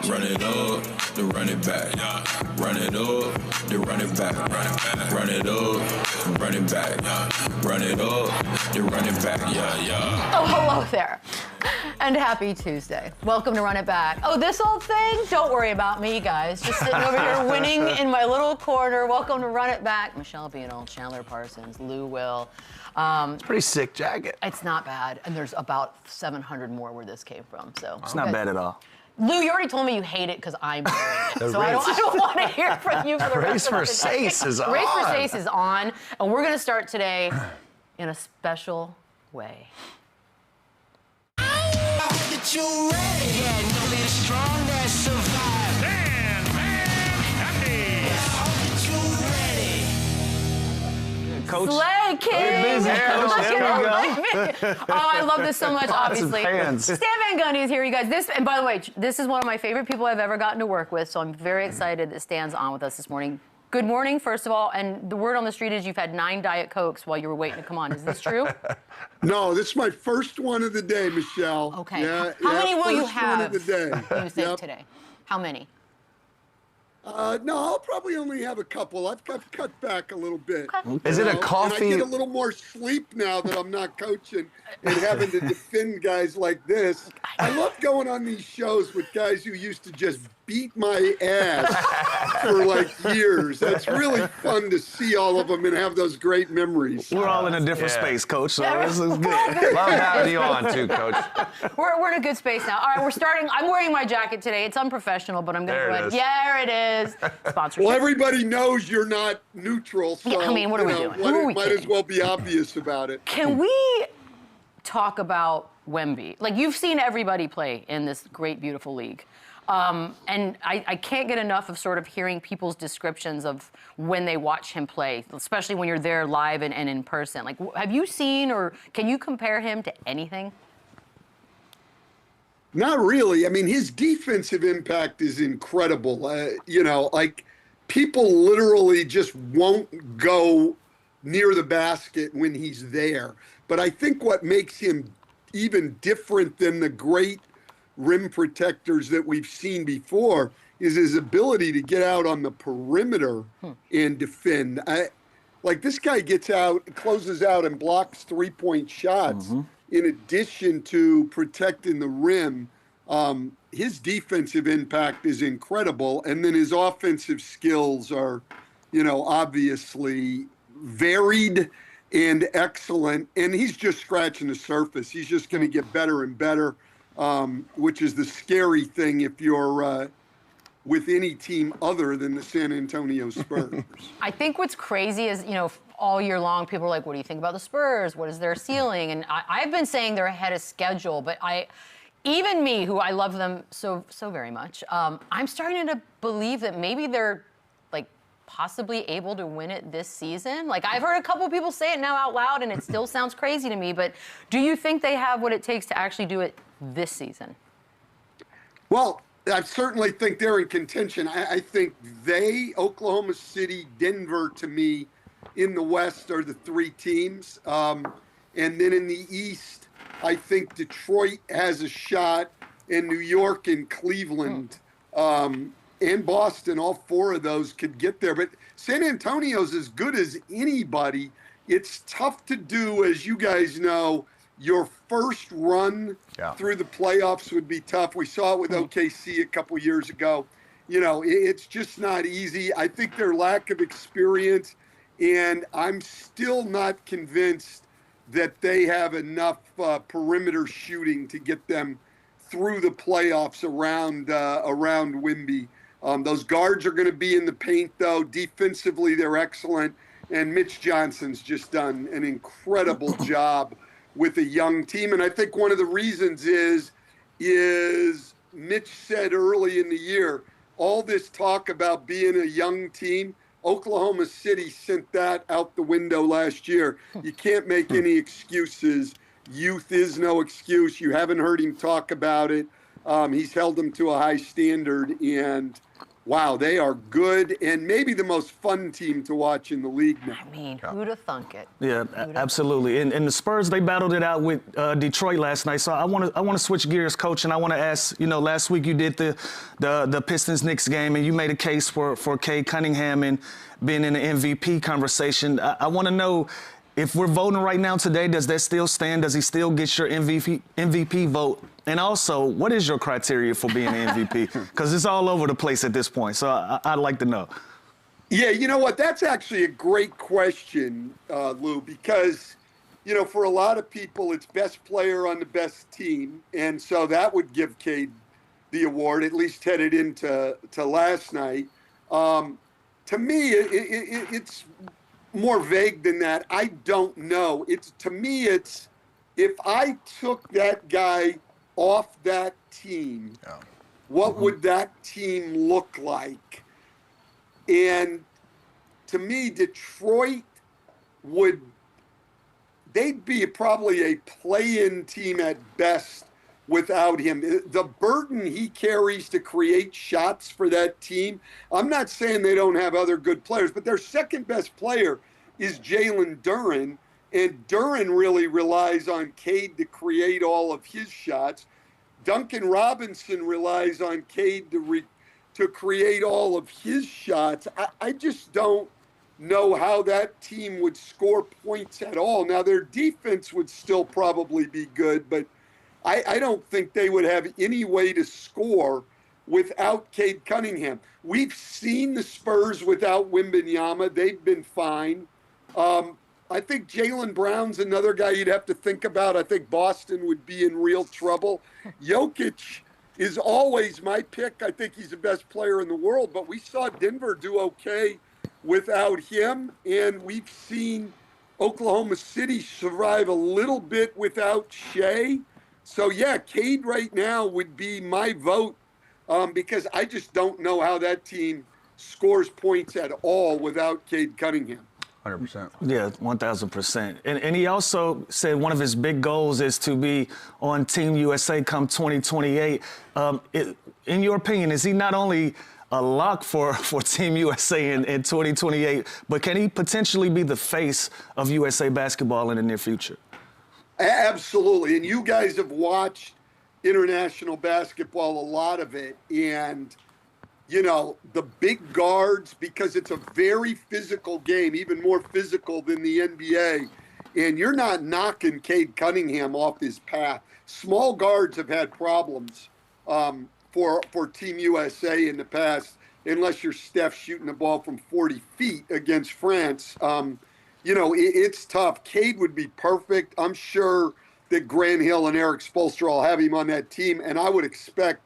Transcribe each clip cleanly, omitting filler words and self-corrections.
Run it up, then run it back. Run it up, then run it back. Run it up, run it back. Run it up, then run it back. Yeah. Oh, hello there. And happy Tuesday. Welcome to Run It Back. Oh, this old thing? Don't worry about me, guys. Just sitting over here winning in my little corner. Welcome to Run It Back. Michelle Beadle, Chandler Parsons, Lou Will. It's a pretty sick jacket. It's not bad. And there's about 700 more where this came from. So it's not bad at all. Lou, you already told me you hate it because I'm wearing it. So I don't want to hear from you for the rest of the day. Race for Sace is on. Race for Sace is on. And we're going to start today in a special way. You ready? Yeah, know me the strong that survive. Man, Coach. Slay King! Oh, I love this so much, obviously. Stan Van Gundy is here, you guys. And by the way, this is one of my favorite people I've ever gotten to work with, so I'm very excited that Stan's on with us this morning. Good morning, first of all, and the word on the street is you've had 9 Diet Cokes while you were waiting to come on. Is this true? No, this is my first one of the day, Michelle. Okay. Yeah, How many will you first have, one of the day. you think, today? How many? No, I'll probably only have a couple. I've cut back a little bit. Is it a coffee? And I get a little more sleep now that I'm not coaching and having to defend guys like this. I love going on these shows with guys who used to just beat my ass for like years. That's really fun to see all of them and have those great memories. We're all in a different space, Coach, so this is good. Love having you on, too, Coach. We're in a good space now. All right, we're starting. I'm wearing my jacket today. It's unprofessional, but I'm going to go ahead. Yeah, it is. Sponsorship. Well, everybody knows you're not neutral, so Yeah, I mean, what are we doing? Who are we might kidding? as well be obvious about it. Can we talk about Wemby? Like, you've seen everybody play in this great, beautiful league. And I can't get enough of sort of hearing people's descriptions of when they watch him play, especially when you're there live and in person. Like, have you seen or can you compare him to anything? Not really. I mean, his defensive impact is incredible. Like people literally just won't go near the basket when he's there. But I think what makes him even different than the great rim protectors that we've seen before is his ability to get out on the perimeter and defend. Like this guy gets out, closes out and blocks 3-point shots in addition to protecting the rim. His defensive impact is incredible. And then his offensive skills are, obviously varied and excellent. And he's just scratching the surface. He's just going to get better and better. Which is the scary thing if you're with any team other than the San Antonio Spurs. I think what's crazy is, all year long, people are like, what do you think about the Spurs? What is their ceiling? And I've been saying they're ahead of schedule, but even me, who I love them so very much, I'm starting to believe that maybe they're possibly able to win it this season. Like, I've heard a couple of people say it now out loud, and it still sounds crazy to me, but do you think they have what it takes to actually do it this season? Well, I certainly think they're in contention. I think Oklahoma City, Denver, to me, in the West are the 3 teams. And then in the East, I think Detroit has a shot, and New York and Cleveland and Boston, all 4 of those could get there. But San Antonio's as good as anybody. It's tough to do, as you guys know. Your first run through the playoffs would be tough. We saw it with OKC a couple years ago. It's just not easy. I think their lack of experience, and I'm still not convinced that they have enough perimeter shooting to get them through the playoffs around Wemby. Those guards are going to be in the paint, though. Defensively, they're excellent. And Mitch Johnson's just done an incredible job with a young team. And I think one of the reasons is Mitch said early in the year, all this talk about being a young team, Oklahoma City sent that out the window last year. You can't make any excuses. Youth is no excuse. You haven't heard him talk about it. He's held them to a high standard, and wow, they are good and maybe the most fun team to watch in the league now. I mean, who'd have thunk it? Yeah, absolutely. And the Spurs, they battled it out with Detroit last night. So I want to switch gears, Coach, and I want to ask, last week you did the Pistons-Knicks game, and you made a case for Cade Cunningham and being in the MVP conversation. I want to know, if we're voting right now today, does that still stand? Does he still get your MVP vote? And also, what is your criteria for being an MVP? Because it's all over the place at this point. So I'd like to know. Yeah, you know what? That's actually a great question, Lou, because, for a lot of people, it's best player on the best team. And so that would give Cade the award, at least headed into last night. To me, it's more vague than that. I don't know. To me, it's if I took that guy off that team, what would that team look like? And to me, Detroit they'd be probably a play-in team at best without him. The burden he carries to create shots for that team, I'm not saying they don't have other good players, but their second best player is Jalen Duren, and Duren really relies on Cade to create all of his shots. Duncan Robinson relies on Cade to create all of his shots. I just don't know how that team would score points at all. Now, their defense would still probably be good, but I don't think they would have any way to score without Cade Cunningham. We've seen the Spurs without Wembanyama. They've been fine. I think Jaylen Brown's another guy you'd have to think about. I think Boston would be in real trouble. Jokic is always my pick. I think he's the best player in the world, but we saw Denver do okay without him, and we've seen Oklahoma City survive a little bit without Shea. So, yeah, Cade right now would be my vote because I just don't know how that team scores points at all without Cade Cunningham. 100%. Yeah, 1,000%. And he also said one of his big goals is to be on Team USA come 2028. In your opinion, is he not only a lock for Team USA in 2028, but can he potentially be the face of USA basketball in the near future? Absolutely. And you guys have watched international basketball, a lot of it. And the big guards, because it's a very physical game, even more physical than the NBA, and you're not knocking Cade Cunningham off his path. Small guards have had problems for Team USA in the past, unless you're Steph shooting the ball from 40 feet against France. It's tough. Cade would be perfect. I'm sure that Grant Hill and Eric Spoelstra will have him on that team, and I would expect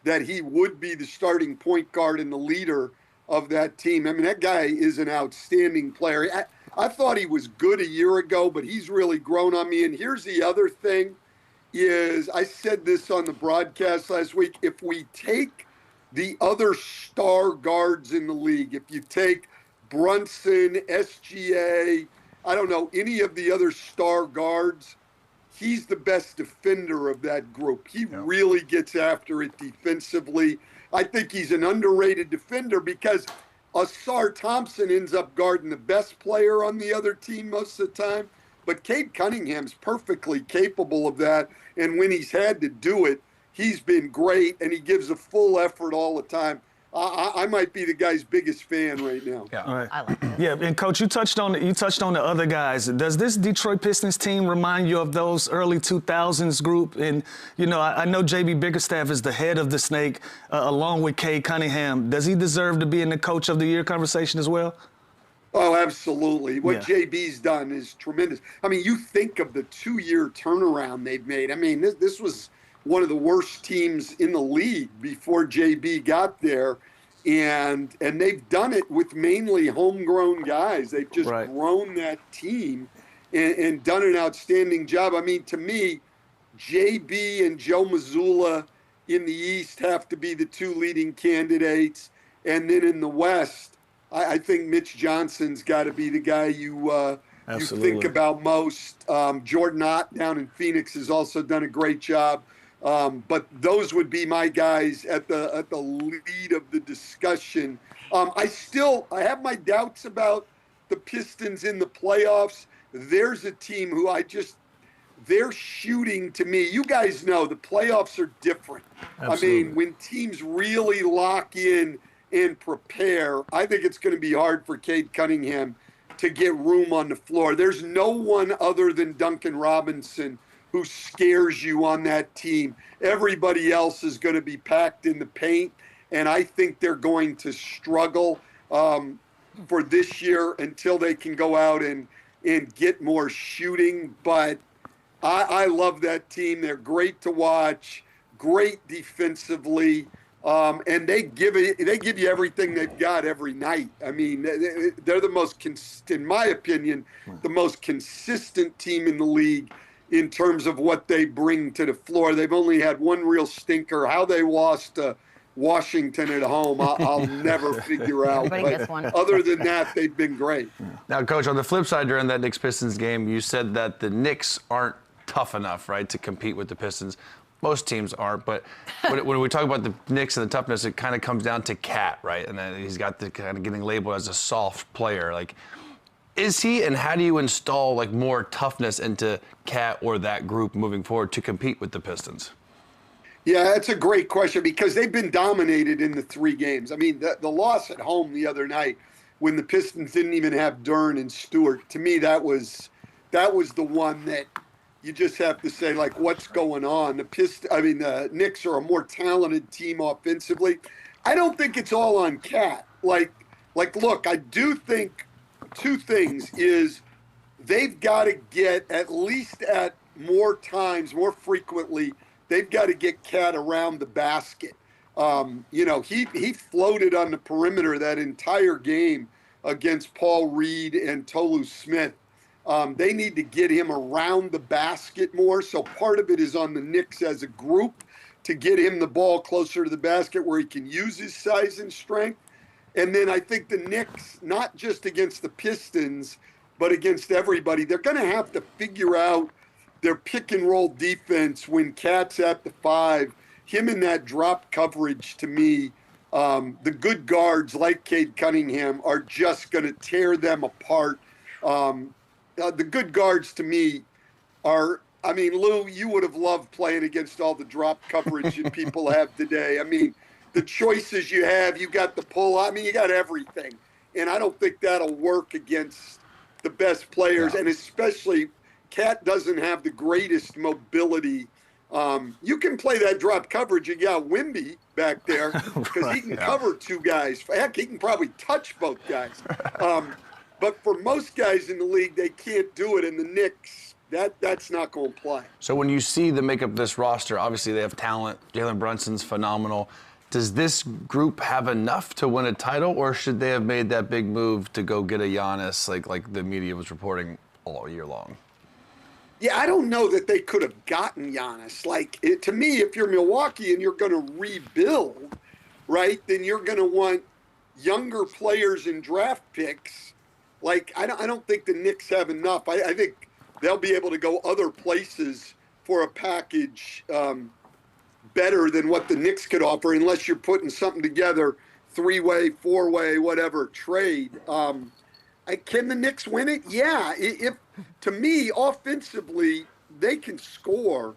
that he would be the starting point guard and the leader of that team. I mean, that guy is an outstanding player. I thought he was good a year ago, but he's really grown on me. And here's the other thing is, I said this on the broadcast last week, if we take the other star guards in the league, if you take Brunson, SGA, I don't know, any of the other star guards, he's the best defender of that group. He really gets after it defensively. I think he's an underrated defender because Asar Thompson ends up guarding the best player on the other team most of the time. But Cade Cunningham's perfectly capable of that. And when he's had to do it, he's been great, and he gives a full effort all the time. I might be the guy's biggest fan right now. Yeah. All right. I like that. Yeah, and Coach, you touched on the other guys. Does this Detroit Pistons team remind you of those early 2000s group? And I know JB Bickerstaff is the head of the Snake, along with Cade Cunningham. Does he deserve to be in the Coach of the Year conversation as well? Oh, absolutely. What JB's done is tremendous. I mean, you think of the 2-year turnaround they've made. I mean, this was one of the worst teams in the league before JB got there. And they've done it with mainly homegrown guys. They've just grown that team and done an outstanding job. I mean, to me, JB and Joe Mazzulla in the East have to be the two leading candidates. And then in the West, I think Mitch Johnson's got to be the guy you think about most. Jordan Ott down in Phoenix has also done a great job. But those would be my guys at the lead of the discussion. I have my doubts about the Pistons in the playoffs. There's a team who they're shooting to me. You guys know the playoffs are different. Absolutely. I mean, when teams really lock in and prepare, I think it's going to be hard for Cade Cunningham to get room on the floor. There's no one other than Duncan Robinson who scares you on that team. Everybody else is going to be packed in the paint, and I think they're going to struggle for this year until they can go out and get more shooting. But I love that team. They're great to watch, great defensively, and they give you everything they've got every night. I mean, they're the most, in my opinion, the most consistent team in the league in terms of what they bring to the floor. They've only had one real stinker. How they lost to Washington at home, I'll never figure out. Everybody gets one. Other than that, they've been great. Now, Coach, on the flip side, during that Knicks-Pistons game, you said that the Knicks aren't tough enough, right, to compete with the Pistons. Most teams aren't, but when we talk about the Knicks and the toughness, it kind of comes down to Cat, right? And then he's got the kind of getting labeled as a soft player. Like, is he, and how do you install like more toughness into Cat or that group moving forward to compete with the Pistons? Yeah, that's a great question because they've been dominated in the 3 games. I mean, the loss at home the other night when the Pistons didn't even have Dern and Stewart, to me that was the one that you just have to say, like, what's going on? The Knicks are a more talented team offensively. I don't think it's all on Cat. Like, look, I do think 2 things is they've got to get at least at more times, more frequently, they've got to get Cat around the basket. He floated on the perimeter that entire game against Paul Reed and Tolu Smith. They need to get him around the basket more. So part of it is on the Knicks as a group to get him the ball closer to the basket where he can use his size and strength. And then I think the Knicks, not just against the Pistons, but against everybody, they're going to have to figure out their pick and roll defense when Cat's at the 5. Him in that drop coverage, to me, the good guards like Cade Cunningham are just going to tear them apart. The good guards to me are, I mean, Lou, you would have loved playing against all the drop coverage that people have today. I mean, the choices you have, you got the pull, I mean, you got everything. And I don't think that'll work against the best players, and especially Cat doesn't have the greatest mobility. You can play that drop coverage. You got Wemby back there because he can cover 2 guys. Heck, he can probably touch both guys. But for most guys in the league, they can't do it. And the Knicks, that's not going to play. So when you see the makeup of this roster, obviously they have talent. Jalen Brunson's phenomenal. Does this group have enough to win a title, or should they have made that big move to go get a Giannis like the media was reporting all year long? Yeah, I don't know that they could have gotten Giannis. To me, if you're Milwaukee and you're going to rebuild, right, then you're going to want younger players and draft picks. I don't think the Knicks have enough. I think they'll be able to go other places for a package better than what the Knicks could offer, unless you're putting something together, 3-way, 4-way, whatever trade. Can the Knicks win it? Yeah. If to me, offensively, they can score.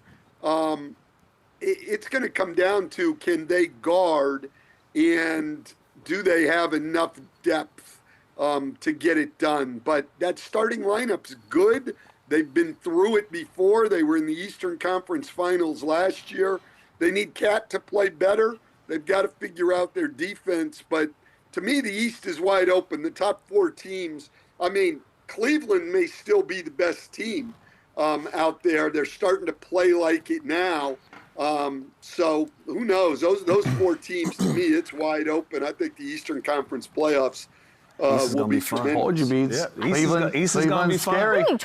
It's going to come down to, can they guard, and do they have enough depth to get it done? But that starting lineup's good. They've been through it before. They were in the Eastern Conference Finals last year. They need Cat to play better. They've got to figure out their defense. But to me, the East is wide open. The top 4 teams, I mean, Cleveland may still be the best team out there. They're starting to play like it now. So who knows? Those 4 teams, to me, it's wide open. I think the Eastern Conference playoffs will be tremendous. Hold you, Beads. Yeah, East is going to be scary. What are you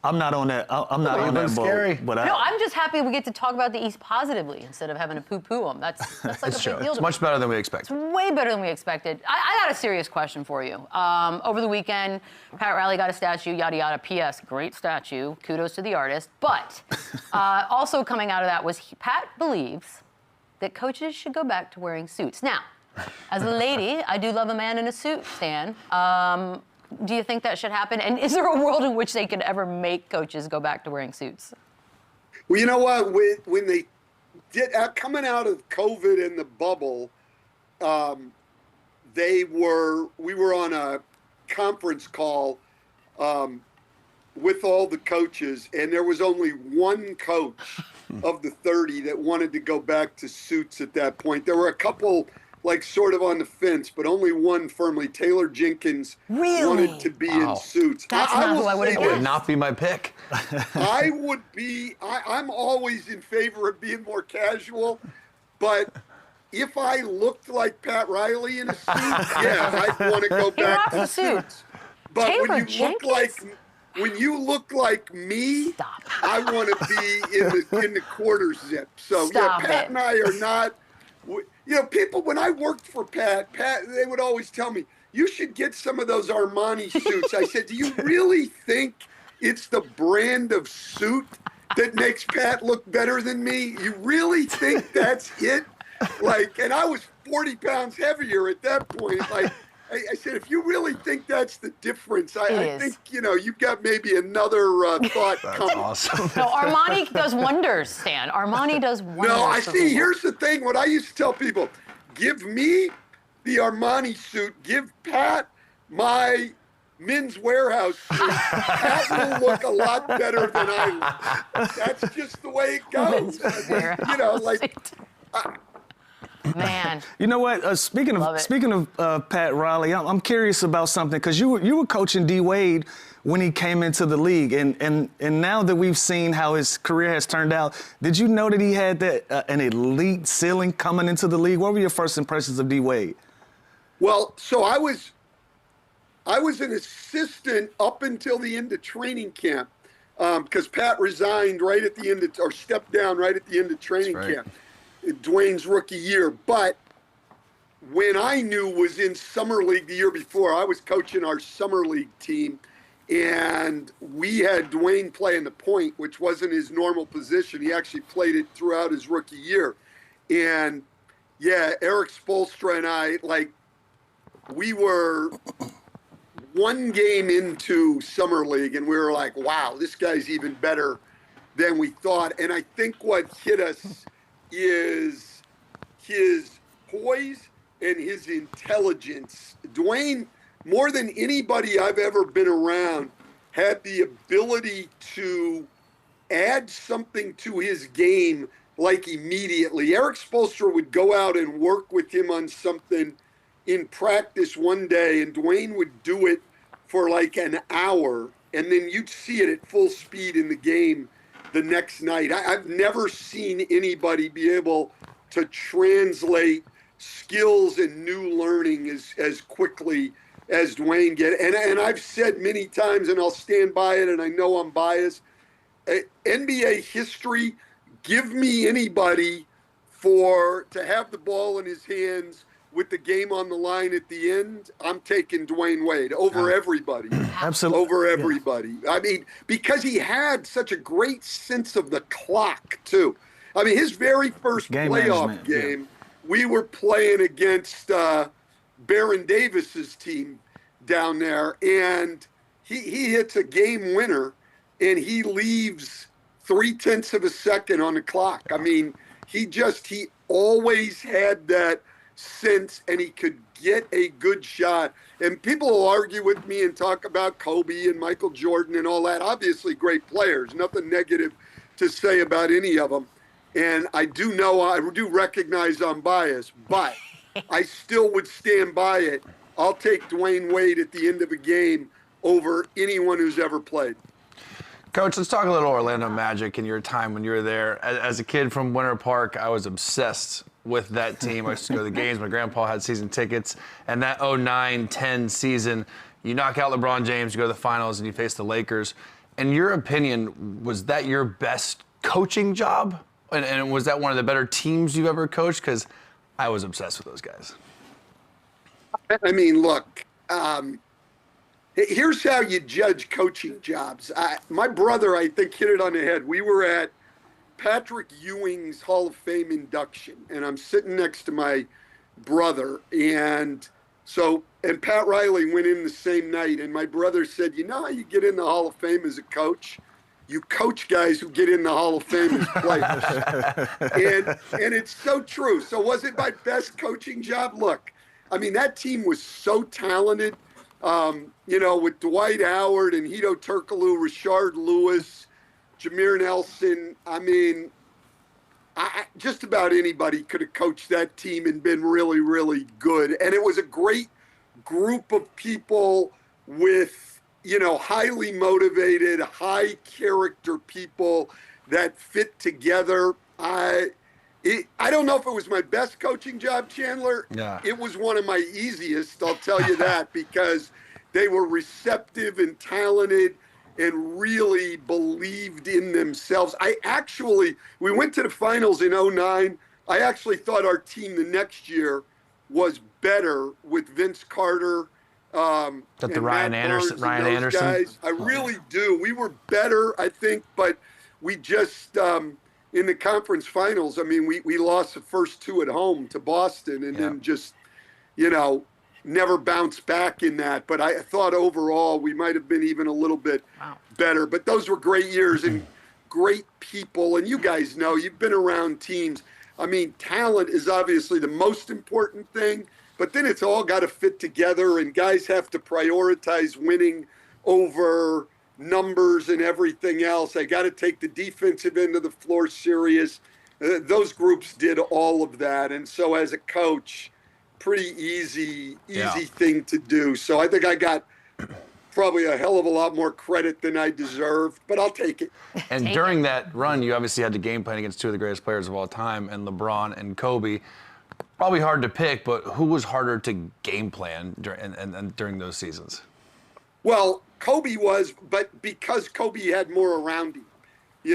I'm not on that. I'm not on that scary. boat. But No, I'm just happy we get to talk about the East positively instead of having to poo-poo them. That's like a big deal. It's much better than we expected. Way better than we expected. I got a serious question for you. Over the weekend, Pat Riley got a statue, yada, yada. P.S. Great statue. Kudos to the artist. But also coming out of that was Pat believes that coaches should go back to wearing suits. Now, as a lady, I do love a man in a suit, Stan. Do you think that should happen? And is there a world in which they could ever make coaches go back to wearing suits? Well, you know what? When they did coming out of COVID and the bubble, we were on a conference call with all the coaches, and there was only one coach of the 30 that wanted to go back to suits at that point. There were a couple like sort of on the fence, but only one firmly. Taylor Jenkins wanted to be in suits. That's not who I would have That would not be my pick. I'm always in favor of being more casual, but if I looked like Pat Riley in a suit, yeah, I'd want to go back to suits. But Taylor when you look like me, I want to be in the quarter zip. So Pat and I are not. You know, people, when I worked for Pat, they would always tell me, you should get some of those Armani suits. I said, do you really think it's the brand of suit that makes Pat look better than me? You really think that's it? Like, and I was 40 pounds heavier at that point. Like, I said, if you really think that's the difference, I think, you know, you've got maybe another thought coming. Awesome. No, Armani does wonders, Stan. Armani does wonders. No, I see. Here's the thing. What I used to tell people, give me the Armani suit. Give Pat my Men's Warehouse suit. Pat will look a lot better than I look. That's just the way it goes. You know, like... Man. You know what? Speaking of Pat Riley, I'm curious about something because you were coaching D Wade when he came into the league, and now that we've seen how his career has turned out, did you know that he had an elite ceiling coming into the league? What were your first impressions of D Wade? Well, so I was an assistant up until the end of training camp because Pat resigned right at the end or stepped down right at the end of training camp. Dwyane's rookie year, but when I knew was in summer league the year before, I was coaching our summer league team, and we had Dwyane playing the point, which wasn't his normal position. He actually played it throughout his rookie year, and yeah, Eric Spoelstra and I, like, we were one game into summer league, and we were like, wow, this guy's even better than we thought. And I think what hit us is his poise and his intelligence. Dwyane, more than anybody I've ever been around, had the ability to add something to his game like immediately. Eric Spoelstra would go out and work with him on something in practice one day, and Dwyane would do it for like an hour, and then you'd see it at full speed in the game the next night. I've never seen anybody be able to translate skills and new learning as quickly as Dwyane did. And I've said many times, and I'll stand by it, and I know I'm biased, NBA history, give me anybody to have the ball in his hands with the game on the line at the end. I'm taking Dwyane Wade over everybody. Absolutely. Over everybody. Yeah. I mean, because he had such a great sense of the clock, too. I mean, his very first playoff game, we were playing against Baron Davis's team down there, and he hits a game winner, and he leaves 0.3 of a second on the clock. I mean, he always had that sense, and he could get a good shot. And people will argue with me and talk about Kobe and Michael Jordan and all that. Obviously great players, nothing negative to say about any of them. And I do recognize I'm biased, but I still would stand by it. I'll take Dwyane Wade at the end of a game over anyone who's ever played. Coach, let's talk a little Orlando Magic and your time when you were there. As a kid from Winter Park, I was obsessed with that team. I used to go to the games. My grandpa had season tickets. And that 09-10 season, you knock out LeBron James, you go to the finals, and you face the Lakers. In your opinion, was that your best coaching job? And was that one of the better teams you've ever coached? Because I was obsessed with those guys. I mean, look, here's how you judge coaching jobs. My brother, I think, hit it on the head. We were at Patrick Ewing's Hall of Fame induction, and I'm sitting next to my brother. And Pat Riley went in the same night, and my brother said, you know how you get in the Hall of Fame as a coach? You coach guys who get in the Hall of Fame as players. and it's so true. So was it my best coaching job? Look, I mean, that team was so talented, with Dwight Howard and Hedo Turkoglu, Rashard Lewis, Jameer Nelson. I mean, just about anybody could have coached that team and been really, really good. And it was a great group of people with, highly motivated, high character people that fit together. I don't know if it was my best coaching job, Chandler. Yeah. It was one of my easiest, I'll tell you that, because they were receptive and talented and really believed in themselves. We went to the finals in 2009. I actually thought our team the next year was better with Vince Carter. The Ryan Anderson guys. I really do. We were better, I think, but we just in the conference finals. I mean, we lost the first two at home to Boston, and then just never bounced back in that. But I thought overall we might have been even a little bit better. But those were great years and great people. And you guys know, you've been around teams. I mean, talent is obviously the most important thing. But then it's all got to fit together, and guys have to prioritize winning over numbers and everything else. They got to take the defensive end of the floor serious. Those groups did all of that. And so as a coach, pretty easy thing to do. So I think I got probably a hell of a lot more credit than I deserved, but I'll take it. And during that run, you obviously had to game plan against two of the greatest players of all time, and LeBron and Kobe. Probably hard to pick, but who was harder to game plan during those seasons? Well, Kobe was, but because Kobe had more around him. He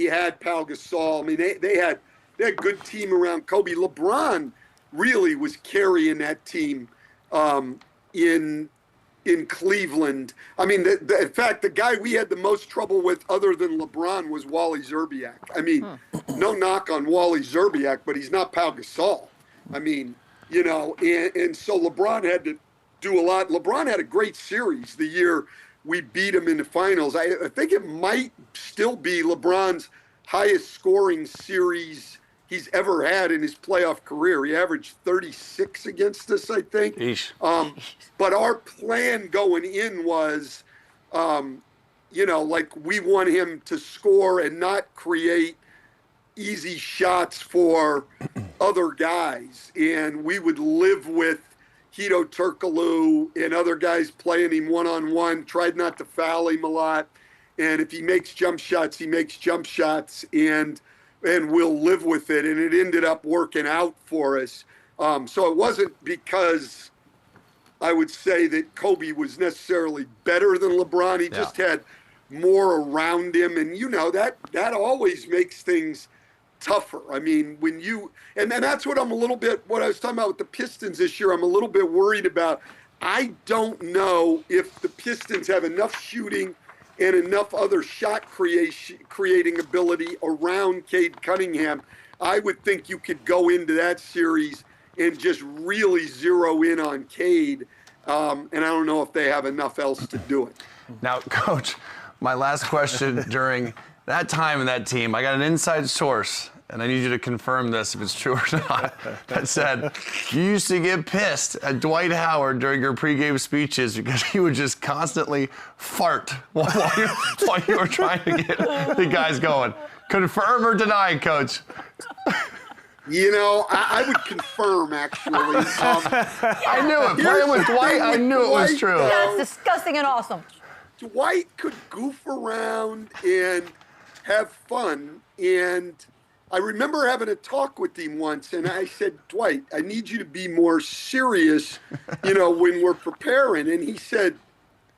had Pau Gasol. I mean, they had a good team around Kobe. LeBron really was carrying that team in Cleveland. I mean, in fact, the guy we had the most trouble with other than LeBron was Wally Szczerbiak. I mean, no knock on Wally Szczerbiak, but he's not Pau Gasol. I mean, and so LeBron had to do a lot. LeBron had a great series the year we beat him in the finals. I think it might still be LeBron's highest scoring series he's ever had in his playoff career. He averaged 36 against us, I think. But our plan going in was, we want him to score and not create easy shots for other guys. And we would live with Hedo Turkoglu and other guys playing him one-on-one, tried not to foul him a lot. And if he makes jump shots, he makes jump shots. And we'll live with it. And it ended up working out for us. So it wasn't because I would say that Kobe was necessarily better than LeBron. He just had more around him. And, that always makes things tougher. I mean, and that's what what I was talking about with the Pistons this year, I'm a little bit worried about. I don't know if the Pistons have enough shooting and enough other shot creating ability around Cade Cunningham. I would think you could go into that series and just really zero in on Cade. And I don't know if they have enough else to do it. Now, Coach, my last question during that time in that team, I got an inside source, and I need you to confirm this if it's true or not, that said you used to get pissed at Dwight Howard during your pregame speeches because he would just constantly fart while you were trying to get the guys going. Confirm or deny, Coach? I would confirm, actually. I knew it. Playing with Dwight, I knew it was true. That's disgusting and awesome. Dwight could goof around and have fun. And I remember having a talk with him once, and I said, Dwight, I need you to be more serious, when we're preparing. And he said,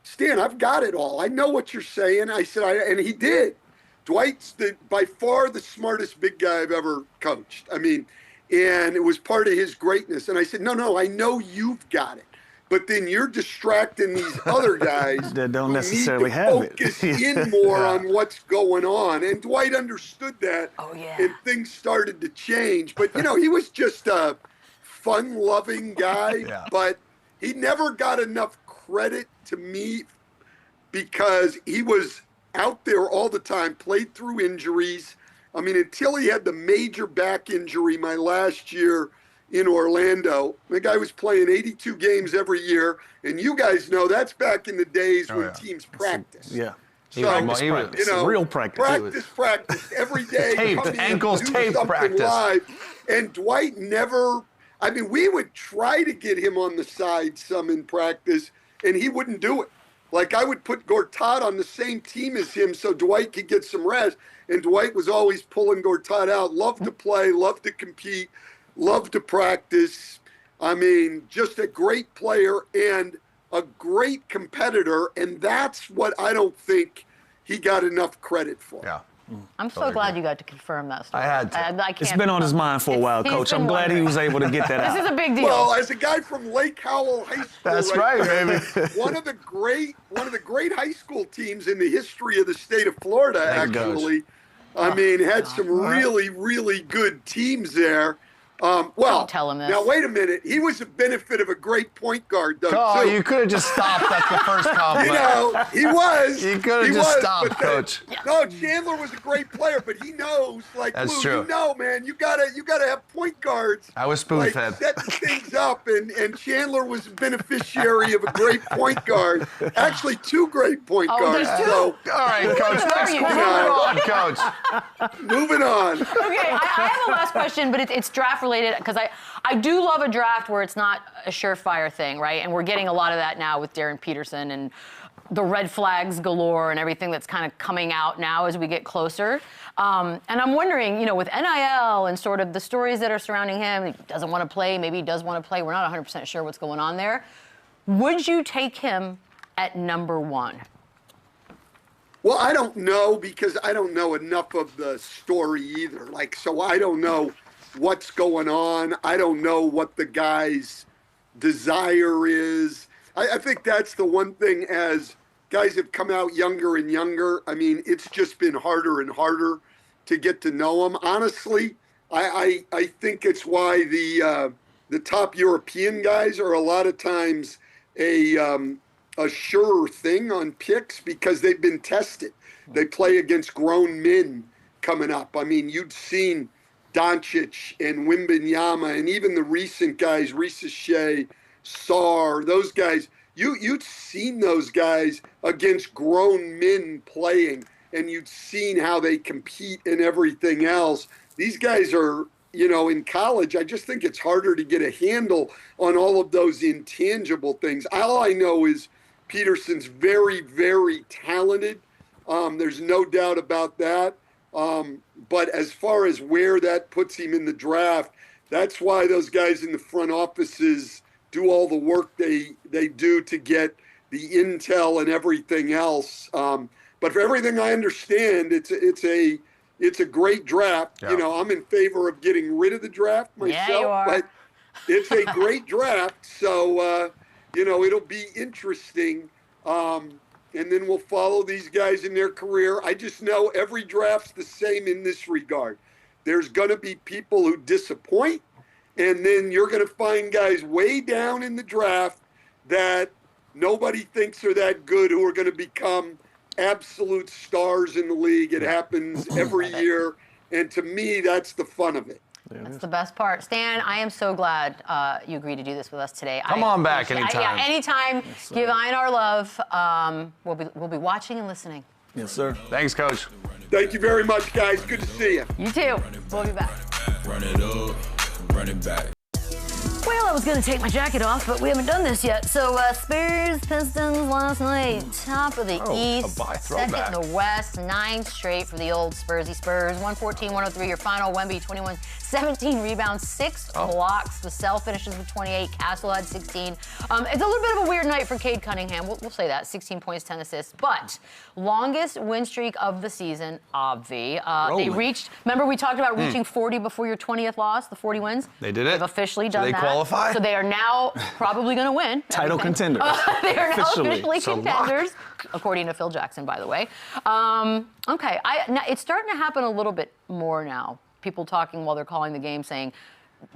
Stan, I've got it all. I know what you're saying. I said, and he did. Dwight's by far the smartest big guy I've ever coached. I mean, and it was part of his greatness. And I said, no, I know you've got it. But then you're distracting these other guys that don't who necessarily need to have focus it. in more on what's going on. And Dwight understood that. Oh, yeah. And things started to change. But, he was just a fun-loving guy. Yeah. But he never got enough credit to me because he was out there all the time, played through injuries. I mean, until he had the major back injury my last year in Orlando, the guy was playing 82 games every year. And you guys know that's back in the days when teams practice. Yeah. So, Real practice. Practice every day. Tape, ankles, tape practice. Live. And Dwight never, we would try to get him on the side some in practice, and he wouldn't do it. Like, I would put Gortat on the same team as him so Dwight could get some rest. And Dwight was always pulling Gortat out. Loved to play, loved to compete, loved to practice. Just a great player and a great competitor. And that's what I don't think he got enough credit for. Yeah. I'm so glad you got to confirm that story. I had to. I can't. It's been on his mind for a while, He's Coach. been I'm glad he wondering. was able to get that out. This is a big deal. Well, as a guy from Lake Howell High School, That's right, there, baby. one of the great high school teams in the history of the state of Florida, actually. Had some really, really good teams there. Don't tell him this. Now wait a minute. He was a benefit of a great point guard, though. Oh, too. you could have just stopped at the first compliment. He was. You could have just stopped, but Coach. No, Chandler was a great player, but he knows, That's Lou, true. man, you gotta have point guards. I was spoon-fed. Setting things up, and Chandler was a beneficiary of a great point guard. Actually, two great point guards. there's two? So, All right, Coach. Next you? one. Moving on, Coach. moving on. Okay, I have a last question, but it's draft related because I do love a draft where it's not a surefire thing, right? And we're getting a lot of that now with Darren Peterson and the red flags galore and everything that's kind of coming out now as we get closer. And I'm wondering, with NIL and sort of the stories that are surrounding him, he doesn't want to play, maybe he does want to play. We're not 100% sure what's going on there. Would you take him at number 1? Well, I don't know because I don't know enough of the story either. So I don't know what's going on. I don't know what the guy's desire is. I think that's the one thing as guys have come out younger and younger. It's just been harder and harder to get to know him. Honestly, I think it's why the top European guys are a lot of times a surer thing on picks because they've been tested. They play against grown men coming up. You'd seen Doncic and Wembanyama and even the recent guys, Reese Shea, Sarr, those guys, you'd seen those guys against grown men playing, and you'd seen how they compete and everything else. These guys are, in college, I just think it's harder to get a handle on all of those intangible things. All I know is Peterson's very, very talented. There's no doubt about that. But as far as where that puts him in the draft, that's why those guys in the front offices do all the work they do to get the intel and everything else. But for everything I understand, it's a great draft. Yeah. I'm in favor of getting rid of the draft myself. Yeah, you are. But it's a great draft, so it'll be interesting. And then we'll follow these guys in their career. I just know every draft's the same in this regard. There's going to be people who disappoint, and then you're going to find guys way down in the draft that nobody thinks are that good who are going to become absolute stars in the league. It happens every year, and to me, that's the fun of it. That's the best part. Stan, I am so glad you agreed to do this with us today. Come on back anytime. Yeah, anytime. Give Ian our love. We'll be watching and listening. Yes, sir. Thanks, Coach. Thank you very much, guys. Good to see you. You too. We'll be back. Run it up, run it back. Well, I was going to take my jacket off, but we haven't done this yet. So, Spurs, Pistons last night, top of the East, second in the West, 9 straight for the old Spursy Spurs. 114-103, your final. Wemby, 21, 6 17 rebounds, 6 blocks. Vassell finishes with 28. Castle had 16. It's a little bit of a weird night for Cade Cunningham. We'll say that. 16 points, 10 assists. But longest win streak of the season, obvi. They reached, remember we talked about reaching 40 before your 20th loss, the 40 wins? They did it. They've officially done that. They qualify? So they are now probably going to win. Title contenders. They are now officially So contenders, according to Phil Jackson, by the way. Okay, now it's starting to happen a little bit more now. People talking while they're calling the game saying,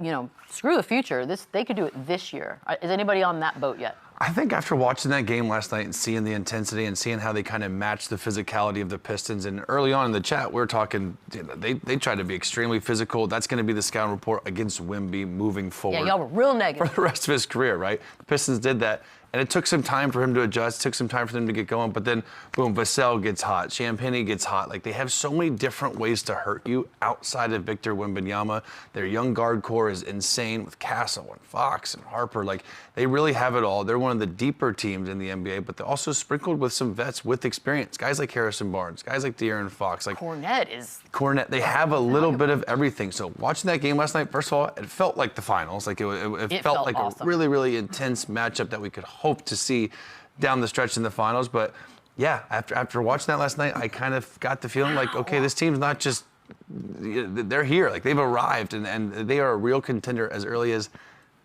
you know, screw the future. They could do it this year. Is anybody on that boat yet? I think after watching that game last night and seeing the intensity and seeing how they kind of matched the physicality of the Pistons, and early on in the chat, we were talking, you know, they tried to be extremely physical. That's going to be the scouting report against Wemby moving forward. Yeah, y'all were real negative. For the rest of his career, right? The Pistons did that. And it took some time for him to adjust, took some time for them to get going, but then, boom, Vassell gets hot, Champagnie gets hot. Like, they have so many different ways to hurt you outside of Victor Wembanyama. Their young guard core is insane with Castle and Fox and Harper. Like, they really have it all. They're one of the deeper teams in the NBA, but they're also sprinkled with some vets with experience. Guys like Harrison Barnes, guys like De'Aaron Fox. Like Cornette. They have a little bit of everything. So watching that game last night, first of all, it felt like the finals. Like, it felt like awesome. A really, really intense matchup that we could hope to see down the stretch in the finals. But yeah, after watching that last night, I kind of got the feeling like, okay, this team's not just, they're here. Like, they've arrived, and they are a real contender as early as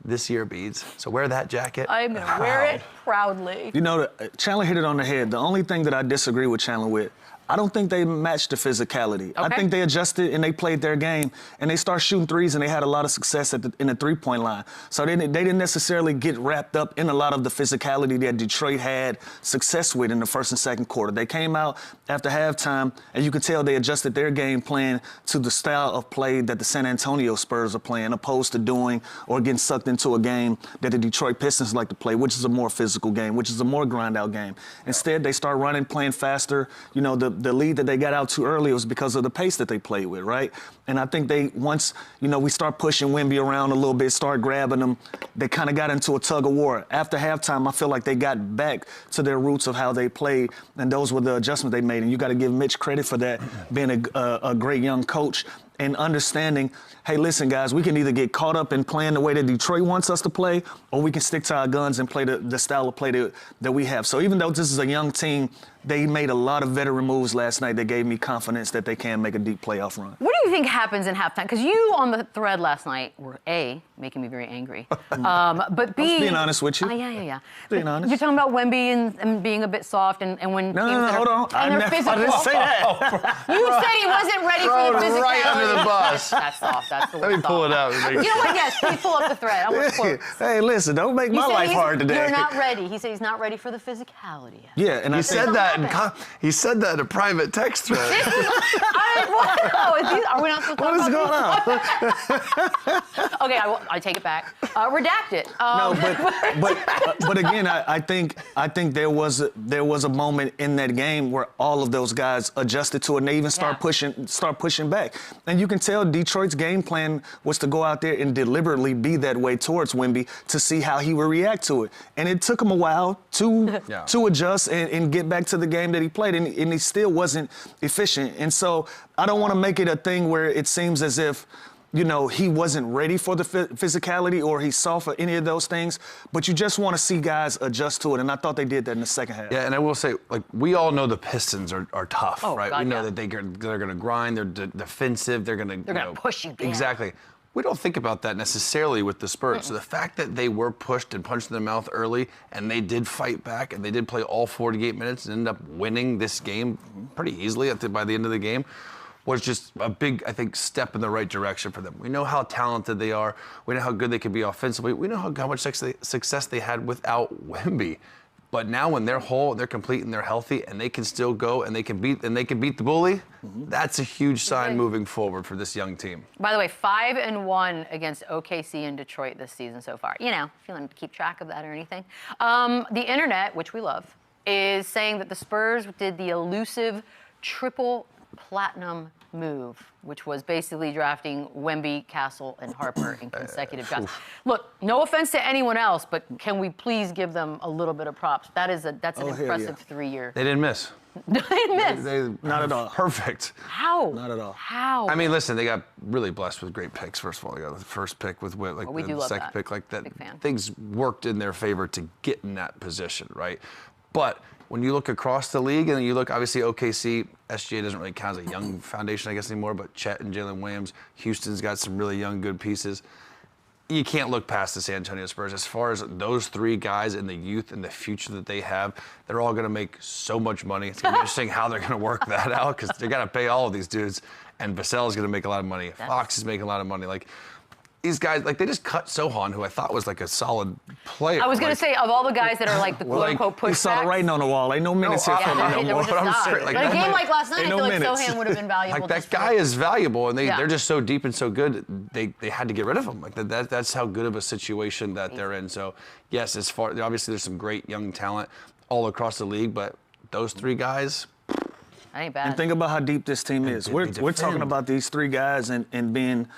this year, Beads. So wear that jacket. I'm going to wear it proudly. You know, Chandler hit it on the head. The only thing that I disagree with Chandler with, I don't think they matched the physicality. Okay. I think they adjusted and they played their game, and they started shooting threes, and they had a lot of success in the three-point line. So they didn't necessarily get wrapped up in a lot of the physicality that Detroit had success with in the first and second quarter. They came out after halftime, and you could tell they adjusted their game plan to the style of play that the San Antonio Spurs are playing, opposed to doing or getting sucked into a game that the Detroit Pistons like to play, which is a more physical game, which is a more grind-out game. Instead, they start running, playing faster. You know, the lead that they got out too early was because of the pace that they played with, right? And I think once, you know, we start pushing Wemby around a little bit, start grabbing them, they kind of got into a tug of war. After halftime, I feel like they got back to their roots of how they played, and those were the adjustments they made. And you got to give Mitch credit for that, being a great young coach and understanding, hey, listen, guys, we can either get caught up in playing the way that Detroit wants us to play, or we can stick to our guns and play the style of play that we have. So even though this is a young team, they made a lot of veteran moves last night that gave me confidence that they can make a deep playoff run. What do you think happens in halftime? Because you on the thread last night were A, making me very angry, but B, I was being honest with you. Yeah. Being honest. You're talking about Wemby and being a bit soft, and when No, hold on. I didn't say that. You said he wasn't ready for the physicality. Right under the bus. That's soft. That's the word. Let me pull it out. You know what? Yes, please pull up the thread. I want to quote. Hey, listen, don't make my life hard today. You're not ready. He said he's not ready for the philicality yet. Yeah, and He said that in a private text thread. Are we not supposed to What is going on? Okay, I take it back. Redact it. No, but again, I think there was a moment in that game where all of those guys adjusted to it, and they even start pushing back. And you can tell Detroit's game plan was to go out there and deliberately be that way towards Wemby to see how he would react to it. And it took him a while to adjust and get back to the game that he played, and he still wasn't efficient. And so I don't want to make it a thing where it seems as if, you know, he wasn't ready for the physicality or he's soft for any of those things, but you just want to see guys adjust to it, and I thought they did that in the second half. Yeah, and I will say, like, we all know the Pistons are tough, right? God, we know that they're going to grind, they're defensive, they're going to push you down. Exactly. We don't think about that necessarily with the Spurs. So the fact that they were pushed and punched in the mouth early, and they did fight back, and they did play all 48 minutes and ended up winning this game pretty easily by the end of the game, was just a big, I think, step in the right direction for them. We know how talented they are. We know how good they can be offensively. We know how much success they had without Wemby. But now when they're whole, they're complete, and they're healthy, and they can still go, and they can beat the bully, that's a huge sign moving forward for this young team. By the way, 5-1 against OKC and Detroit this season so far. You know, if you want to keep track of that or anything. The internet, which we love, is saying that the Spurs did the elusive triple platinum move, which was basically drafting Wemby, Castle, and Harper in consecutive drafts. Look, no offense to anyone else, but can we please give them a little bit of props? That's an impressive 3-year. They didn't miss. They didn't miss. Not at all. Perfect. How? Not at all. How? I mean, listen, they got really blessed with great picks. First of all, they got the first pick with like we do the love second that. pick, like that. Big fan. Things worked in their favor to get in that position, right? But when you look across the league, and you look, obviously, OKC, SGA doesn't really count as a young foundation, I guess, anymore, but Chet and Jalen Williams, Houston's got some really young, good pieces. You can't look past the San Antonio Spurs. As far as those 3 guys and the youth and the future that they have, they're all going to make so much money. It's going to be interesting how they're going to work that out, because they're going to pay all of these dudes, and Vassell is going to make a lot of money. Fox is making a lot of money. Like, these guys, like, they just cut Sohan, who I thought was like a solid player. I was going to say, of all the guys that are like the quote-unquote pushbacks. You saw the writing on the wall. Ain't no minutes here for me no they more. were just But I'm not. straight, like, In a no game minutes. like last night, I Ain't feel no like minutes. Sohan would have been valuable. Like, that just for- guy is valuable, and Yeah. they're just so deep and so good, they had to get rid of him. Like, that's how good of a situation that they're in. So, yes, as far, obviously there's some great young talent all across the league, but those 3 guys, That ain't bad. And think about how deep this team is. We're defend. talking about these 3 guys and being,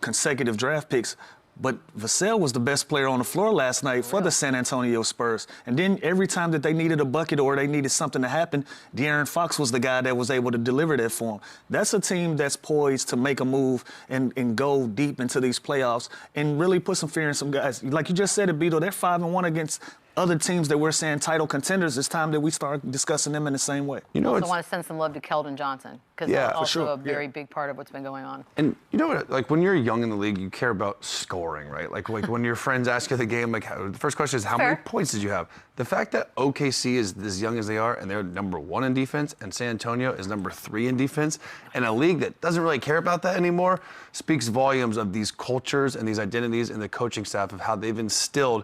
consecutive draft picks. But Vassell was the best player on the floor last night for the San Antonio Spurs. And then every time that they needed a bucket or they needed something to happen, De'Aaron Fox was the guy that was able to deliver that for them. That's a team that's poised to make a move and go deep into these playoffs and really put some fear in some guys. Like you just said it, Beadle, they're 5-1 against other teams that we're saying title contenders. It's time that we start discussing them in the same way. you know, I it's also want to send some love to Keldon Johnson, because Yeah, that's for also sure. a very big part of what's been going on. And you know what? Like, when you're young in the league, you care about scoring, right? Like when your friends ask you the game, like, the first question is, how many Fair. points did you have? The fact that OKC is as young as they are, and they're number 1 in defense, and San Antonio is number 3 in defense, in a league that doesn't really care about that anymore, speaks volumes of these cultures and these identities and the coaching staff of how they've instilled.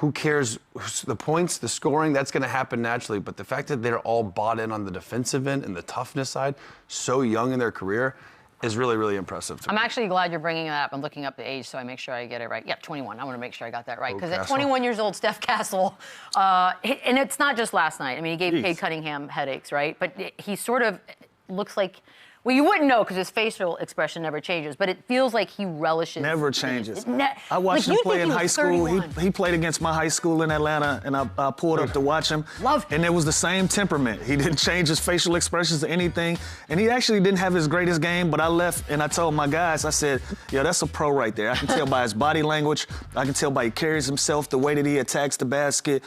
Who cares? The points, the scoring, that's going to happen naturally. But the fact that they're all bought in on the defensive end and the toughness side, so young in their career, is really, really impressive to me. I'm actually glad you're bringing that up. I'm looking up the age so I make sure I get it right. Yep, 21. I want to make sure I got that right. Because at Castle. 21 years old, Steph Castle, and it's not just last night. I mean, he gave Cade Cunningham headaches, right? But he sort of looks like, well, you wouldn't know because his facial expression never changes, but it feels like he relishes. Never changes. I I watched him play in high school. He played against my high school in Atlanta, and I pulled up to watch him. Loved him. And it was the same temperament. He didn't change his facial expressions or anything. And he actually didn't have his greatest game, but I left and I told my guys, I said, yo, that's a pro right there. I can tell by his body language. I can tell by he carries himself, the way that he attacks the basket,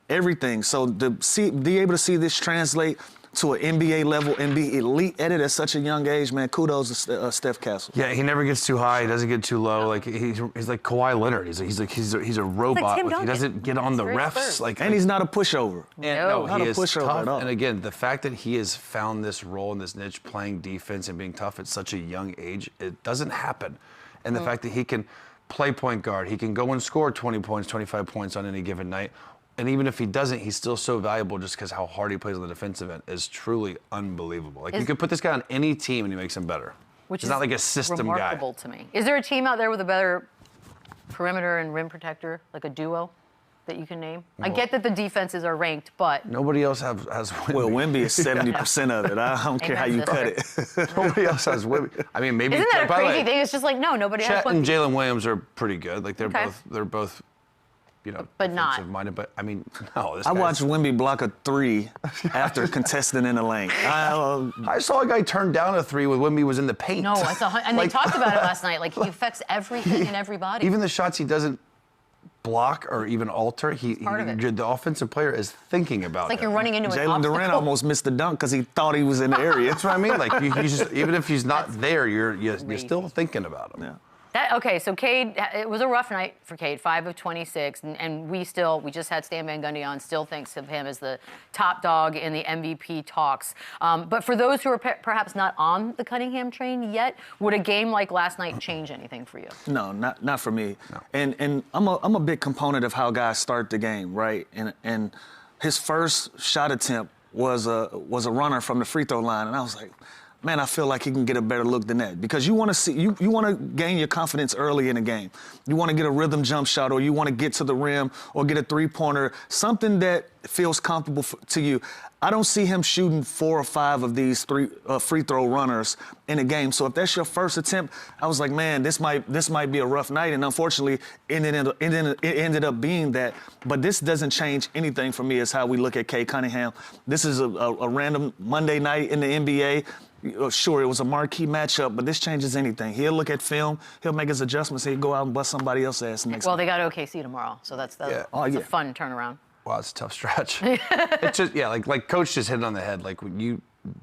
everything. So to be able to see this translate to an NBA level and be elite at it at such a young age, man, kudos to Steph Castle. Yeah, he never gets too high. He doesn't get too low. Like he's like Kawhi Leonard. He's a robot. Tim He Duncan. doesn't get on the Very refs. Spurs. Like, And he's not a pushover. No. Not he a is pushover tough. at all. And again, the fact that he has found this role in this niche, playing defense and being tough at such a young age, it doesn't happen. And the fact that he can play point guard, he can go and score 20 points, 25 points on any given night. And even if he doesn't, he's still so valuable just because how hard he plays on the defensive end is truly unbelievable. Like, you could put this guy on any team and he makes him better. Which He's is not like a system guy. remarkable to me. Is there a team out there with a better perimeter and rim protector, like a duo, that you can name? I get that the defenses are ranked, but Nobody else has Wemby. Well, Wemby is 70% of it. I don't care how you cut it. Nobody else has Wemby. I mean, maybe. isn't that a by the way, crazy thing? It's just like, no, nobody has Chet and Wemby. Jalen Williams are pretty good. Like they're Okay. both, But not. defensive-minded. But I mean, no. This I guy's- watched Wemby block a 3 after contesting in the lane. I saw a guy turn down a 3 when Wemby was in the paint. No, and they talked about it last night. Like, he affects everything and everybody. Even the shots he doesn't block or even alter, part of it. the offensive player is thinking about It's like it. you're running into an Jalen obstacle. Durant almost missed the dunk because he thought he was in the area. That's what I mean. Like you just, even if he's not there, you're still thinking about him. Yeah. Okay, so Cade, it was a rough night for Cade, 5 of 26, and we just had Stan Van Gundy on, still thinks of him as the top dog in the MVP talks. But for those who are perhaps not on the Cunningham train yet, would a game like last night change anything for you? No, not for me. No. And I'm a big component of how guys start the game, right? And his first shot attempt was a runner from the free throw line, and I was like, man, I feel like he can get a better look than that. Because you want to see, you want to gain your confidence early in the game. You want to get a rhythm jump shot, or you want to get to the rim, or get a three-pointer, something that feels comfortable to you. I don't see him shooting 4 or 5 of these free throw runners in a game. So if that's your first attempt, I was like, man, this might be a rough night. And unfortunately, it ended up being that. But this doesn't change anything for me as how we look at Cade Cunningham. This is a random Monday night in the NBA. Sure, it was a marquee matchup, but this changes anything. He'll look at film, he'll make his adjustments, he'll go out and bust somebody else's ass next Well, night. they got OKC tomorrow, so that's a fun turnaround. Wow, it's a tough stretch. It's just, like Coach just hit it on the head. Like,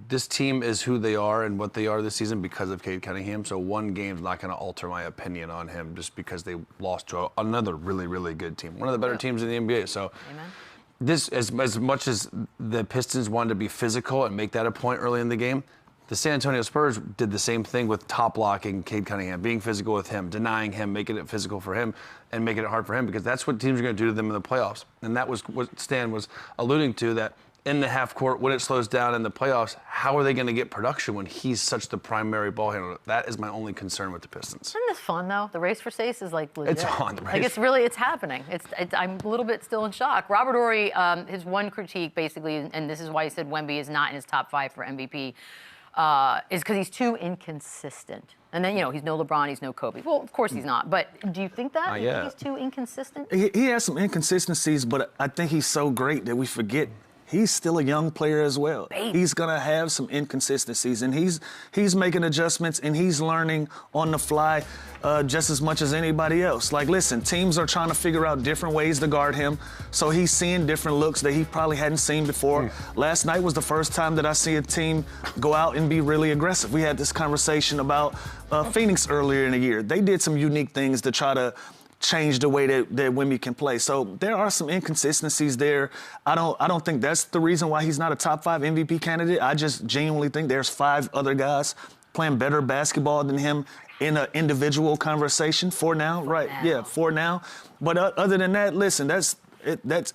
this team is who they are and what they are this season because of Cade Cunningham. So one game's not going to alter my opinion on him just because they lost to another really, really good team. One of the better teams in the NBA. So Amen. This, as much as the Pistons wanted to be physical and make that a point early in the game, the San Antonio Spurs did the same thing with top blocking Cade Cunningham, being physical with him, denying him, making it physical for him, and making it hard for him, because that's what teams are going to do to them in the playoffs. And that was what Stan was alluding to, that in the half court, when it slows down in the playoffs, how are they going to get production when he's such the primary ball handler? That is my only concern with the Pistons. Isn't this fun, though? The race for Stace is like legit. It's on. The race. Like, it's happening. I'm a little bit still in shock. Robert Horry, his one critique, basically, and this is why he said Wemby is not in his top 5 for MVP, is because he's too inconsistent. And then, he's no LeBron, he's no Kobe. Well, of course he's not. But do you think that? Yeah. He's too inconsistent? He has some inconsistencies, but I think he's so great that we forget he's still a young player as well. Baby. He's going to have some inconsistencies, and he's making adjustments, and he's learning on the fly just as much as anybody else. Like, listen, teams are trying to figure out different ways to guard him, so he's seeing different looks that he probably hadn't seen before. Last night was the first time that I see a team go out and be really aggressive. We had this conversation about Phoenix earlier in the year. They did some unique things to try to change the way that Wemby can play. So there are some inconsistencies there. I don't think that's the reason why he's not a top 5 MVP candidate. I just genuinely think there's 5 other guys playing better basketball than him in an individual conversation for now. For now. But other than that, listen, that's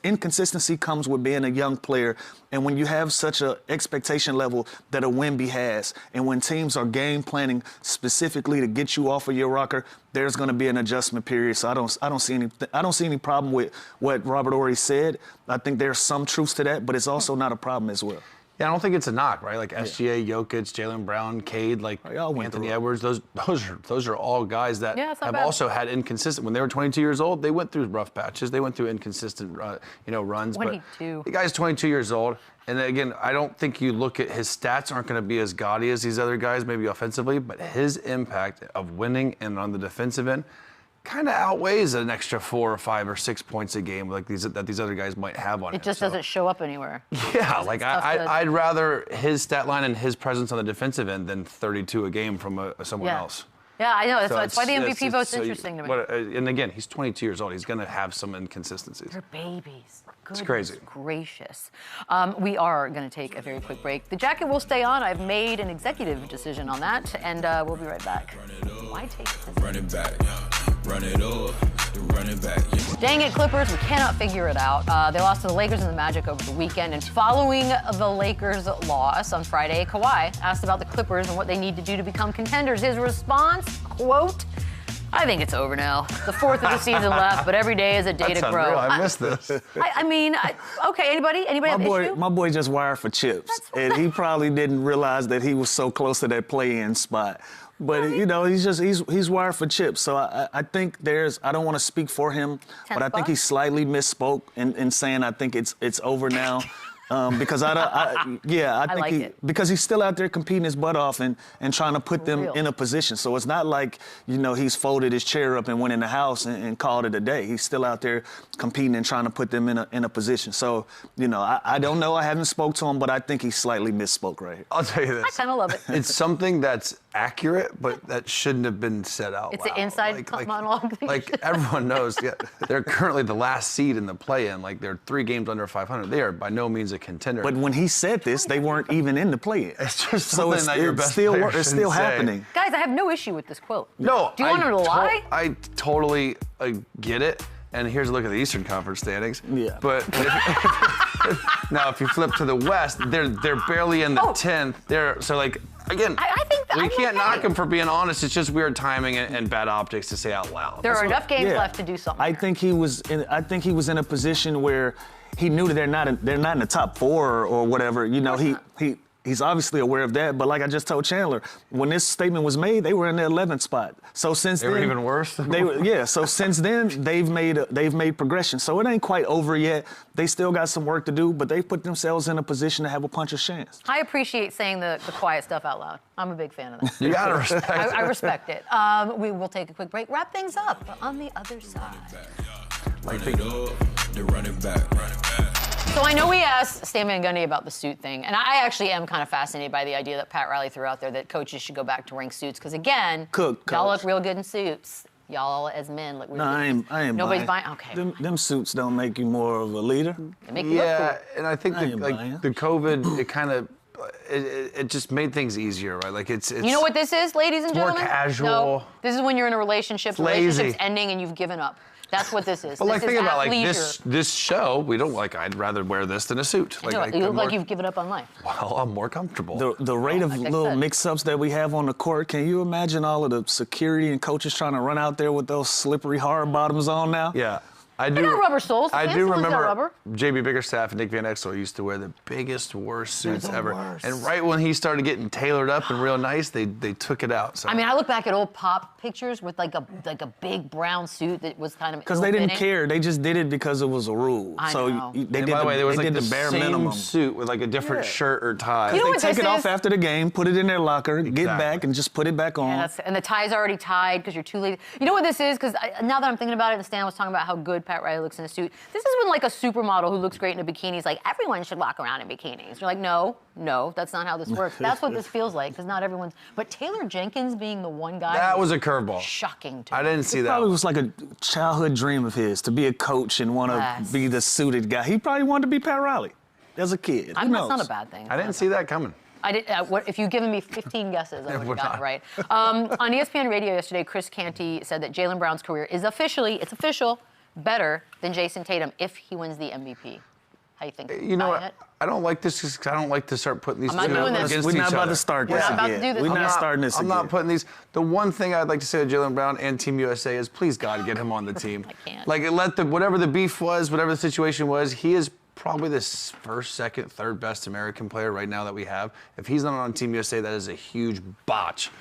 inconsistency comes with being a young player, and when you have such an expectation level that a Wemby has, and when teams are game planning specifically to get you off of your rocker, there's going to be an adjustment period. So I don't see any problem with what Robert Horry said. I think there's some truth to that, but it's also not a problem as well. Yeah, I don't think it's a knock, right? Like SGA, Jokic, Jaylen Brown, Cade, like Anthony Edwards. Those are all guys that have also had inconsistent. When they were 22 years old, they went through rough patches. They went through inconsistent, runs. 22. But the guy's 22 years old, and again, I don't think you look at his stats aren't going to be as gaudy as these other guys, maybe offensively, but his impact of winning and on the defensive end kind of outweighs an extra 4 or 5 or 6 points a game like these other guys might have on him. It just doesn't show up anywhere. Yeah, like I'd rather his stat line and his presence on the defensive end than 32 a game from someone else. Yeah, I know. That's why the MVP vote's interesting to me. But, and again, he's 22 years old. He's going to have some inconsistencies. They're babies. Goodness It's crazy. Gracious. We are going to take a very quick break. The jacket will stay on. I've made an executive decision on that, and we'll be right back. Why take this? Run it back, run it up, run it back. Dang it, Clippers, we cannot figure it out. They lost to the Lakers and the Magic over the weekend, and following the Lakers' loss on Friday, Kawhi asked about the Clippers and what they need to do to become contenders. His response, quote, I think it's over now. The 4th of the season left, but every day is a day to grow. Unreal. I missed this. Okay, anybody have an issue? My boy just wired for chips, and he probably didn't realize that he was so close to that play-in spot. But he's wired for chips. So I think I don't want to speak for him, but I think he slightly misspoke in saying I think it's over now. Because because he's still out there competing his butt off and trying to put them in a position. So it's not like, he's folded his chair up and went in the house and called it a day. He's still out there competing and trying to put them in a position. So, I don't know. I haven't spoke to him, but I think he slightly misspoke right here. I'll tell you this. I kind of love it. It's something that's accurate, but that shouldn't have been said out It's loud. an inside monologue. Like everyone knows, they're currently the last seed in the play-in. Like they're 3 games under 500. They are by no means a contender. But when he said this, they weren't even in the play-in. It's just something that your best still player it's still shouldn't say. happening. Guys, I have no issue with this quote. No. Do you want him to lie? I totally get it. And here's a look at the Eastern Conference standings. Yeah. But now, if you flip to the West, they're barely in the 10th. So like again, I think that we I'm can't okay. knock them for being honest. It's just weird timing and bad optics to say out loud. There are enough games Yeah. left to do something. I think he was in a position where he knew that they're not in the top 4 or whatever. You know, he's obviously aware of that. But like I just told Chandler, when this statement was made, they were in the 11th spot. So since They then, were even worse? So since then they've made progression. So it ain't quite over yet. They still got some work to do, but they put themselves in a position to have a puncher's chance. I appreciate saying the quiet stuff out loud. I'm a big fan of that. You gotta respect I respect it. We will take a quick break, wrap things up on the other side. Run it up, then run it back. So I know we asked Stan Van Gundy about the suit thing, and I actually am kind of fascinated by the idea that Pat Riley threw out there that coaches should go back to wearing suits, because again, y'all look real good in suits. Y'all as men look real good. I ain't Nobody's buying. Okay. Them suits don't make you more of a leader. They make you look cool. and I think I ain't buying. the COVID, it kind of, it just made things easier, right? Like it's You know what this is, ladies and more gentlemen? casual. No, this is when you're in a relationship, the Lazy. relationship's ending and you've given up. That's what this is. But like, this think is about like athleisure. this show. We don't like. I'd rather wear this than a suit. I know, Like, you look I'm like more- you've given up on life. Well, I'm more comfortable. The rate of like I little said. mix-ups that we have on the court, can you imagine all of the security and coaches trying to run out there with those slippery hard bottoms on now? Yeah. I do. got rubber soles. The I fancy do ones got remember rubber. JB Bickerstaff and Nick Van Exel used to wear the biggest, worst suits the ever. worst. And right when he started getting tailored up and real nice, they took it out. So I mean, I look back at old pop pictures with like a big brown suit that was kind of Because they didn't ill-fitting. care. They just did it because it was a rule. I so know. they and did by the way, there was they like did the bare same minimum. suit with like a different Yeah. shirt or tie. You know They what take this it off is? after the game, put it in their locker, get Exactly. back, and just put it back on. Yeah, and the tie's already tied because you're too late. You know what this is? Because now that I'm thinking about it, and Stan was talking about how good Pat Riley looks in a suit. This is when like a supermodel who looks great in a bikini is like, everyone should walk around in bikinis. You're like, no, that's not how this works. That's what this feels like, because not everyone's. But Taylor Jenkins being the one guy. That was a curveball. shocking to I me. didn't see It that. probably was like a childhood dream of his to be a coach and want to Yes. be the suited guy. He probably wanted to be Pat Riley as a kid. Who That's knows? not a bad thing. I didn't see that coming. I did. If you'd given me 15 guesses, I would have would gotten it not. right. On ESPN Radio yesterday, Chris Canty said that Jaylen Brown's career is it's official, better than Jason Tatum if he wins the MVP. How you think? You know Buying what? it? I don't like this because I don't like to start putting these I'm not two doing this. against We're each not about other. to start We're this not about to again. do this. We're I'm not not- starting this I'm again. not putting these. The one thing I'd like to say to Jaylen Brown and Team USA is, please God, get him on the team. I can't. Like, whatever the beef was, whatever the situation was, he is probably the first, second, third best American player right now that we have. If he's not on Team USA, that is a huge botch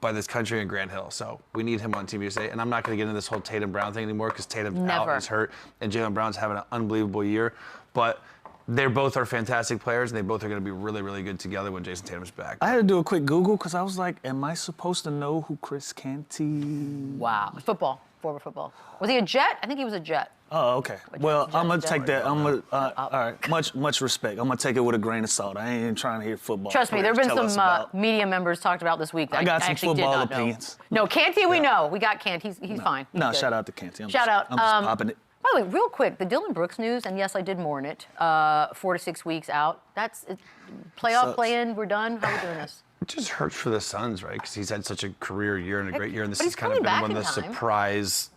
by this country and Grant Hill. So we need him on Team USA. And I'm not going to get into this whole Tatum Brown thing anymore because Tatum's out, Never. he's hurt, and Jaylen Brown's having an unbelievable year. But they both are fantastic players, and they both are going to be really, really good together when Jason Tatum's back. I had to do a quick Google because I was like, am I supposed to know who Chris Canty? Wow. Football. Forward football. Was he a Jet? I think he was a Jet. Oh, okay. Well, I'm gonna Jet- take that. I'm gonna. All right. Much respect. I'm gonna take it with a grain of salt. I ain't even trying to hear football. Trust me, there have players been tell us some about. media members talked about this week that I got I some actually football did not opinions. know. No, Canty we know. We got Canty. He's fine. He's No, good. shout out to Canty. Shout out. I'm just popping it. By the way, real quick, the Dillon Brooks news, and yes, I did mourn it. 4 to 6 weeks out. That's it. Playoff Sucks. play-in. We're done. How are we doing this? It just hurts for the Suns, right? Because he's had such a career year and a great year, and this But has he's kind of coming been back one of the in time. surprise,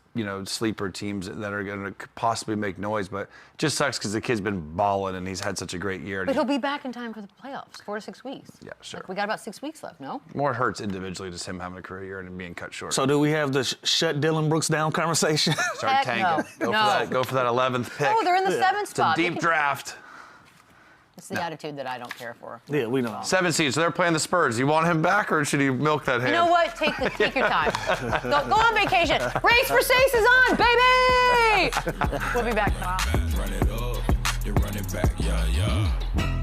sleeper teams that are going to possibly make noise. But it just sucks because the kid's been balling and he's had such a great year. But he'll be back in time for the playoffs. 4 to 6 weeks. Yeah, sure. Like, we got about 6 weeks left. No. More hurts individually just him having a career year and being cut short. So do we have the shut Dillon Brooks down conversation? Start Heck tanking. no. Go for that 11th pick. Oh, they're in the 7th It's a spot. They deep can- draft. It's the attitude that I don't care for. Yeah, we know. 7 seeds. So they're playing the Spurs. You want him back, or should he milk that hand? You know what? Take your time. Go on vacation. Race for Sace is on, baby! We'll be back tomorrow. Run it up, then run it back, yeah.